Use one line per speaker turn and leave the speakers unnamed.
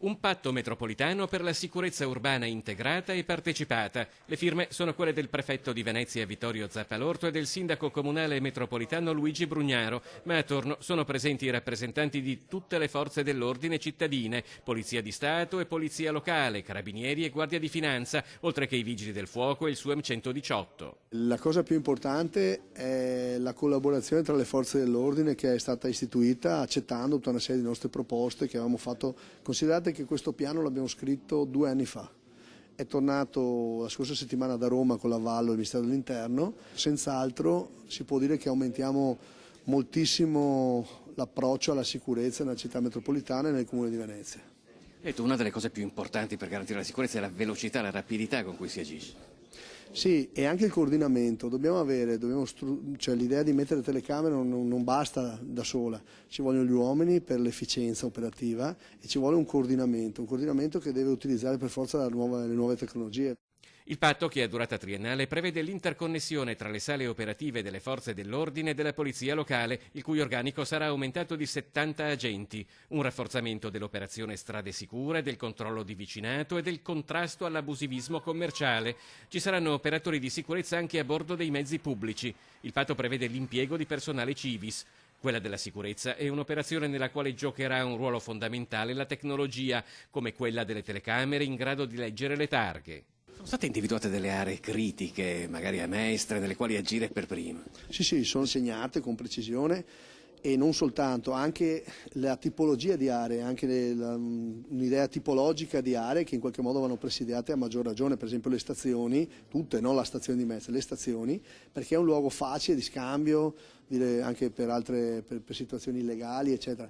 Un patto metropolitano per la sicurezza urbana integrata e partecipata. Le firme sono quelle del prefetto di Venezia Vittorio Zappalorto e del sindaco comunale metropolitano Luigi Brugnaro, ma attorno sono presenti i rappresentanti di tutte le forze dell'ordine cittadine, Polizia di Stato e Polizia locale, Carabinieri e Guardia di Finanza, oltre che i Vigili del Fuoco e il SUEM 118.
La cosa più importante è la collaborazione tra le forze dell'ordine che è stata istituita accettando tutta una serie di nostre proposte che avevamo fatto. Considerate che questo piano l'abbiamo scritto 2 anni fa. È tornato la scorsa settimana da Roma con l'avallo del Ministero dell'Interno. Senz'altro si può dire che aumentiamo moltissimo l'approccio alla sicurezza nella città metropolitana e nel Comune di Venezia.
Una delle cose più importanti per garantire la sicurezza è la velocità, la rapidità con cui si agisce.
Sì, e anche il coordinamento. Cioè, l'idea di mettere telecamere non basta da sola, ci vogliono gli uomini per l'efficienza operativa e ci vuole un coordinamento che deve utilizzare per forza le nuove tecnologie.
Il patto, che ha durata triennale, prevede l'interconnessione tra le sale operative delle forze dell'ordine e della polizia locale, il cui organico sarà aumentato di 70 agenti, un rafforzamento dell'operazione Strade Sicure, del controllo di vicinato e del contrasto all'abusivismo commerciale. Ci saranno operatori di sicurezza anche a bordo dei mezzi pubblici. Il patto prevede l'impiego di personale civis. Quella della sicurezza è un'operazione nella quale giocherà un ruolo fondamentale la tecnologia, come quella delle telecamere in grado di leggere le targhe. Sono state individuate delle aree critiche, magari a Mestre, nelle quali agire per prima?
Sì, sono segnate con precisione e non soltanto, anche la tipologia di aree, anche un'idea tipologica di aree che in qualche modo vanno presidiate a maggior ragione, per esempio le stazioni, tutte, non la stazione di Mestre, le stazioni, perché è un luogo facile di scambio, anche per situazioni illegali, eccetera.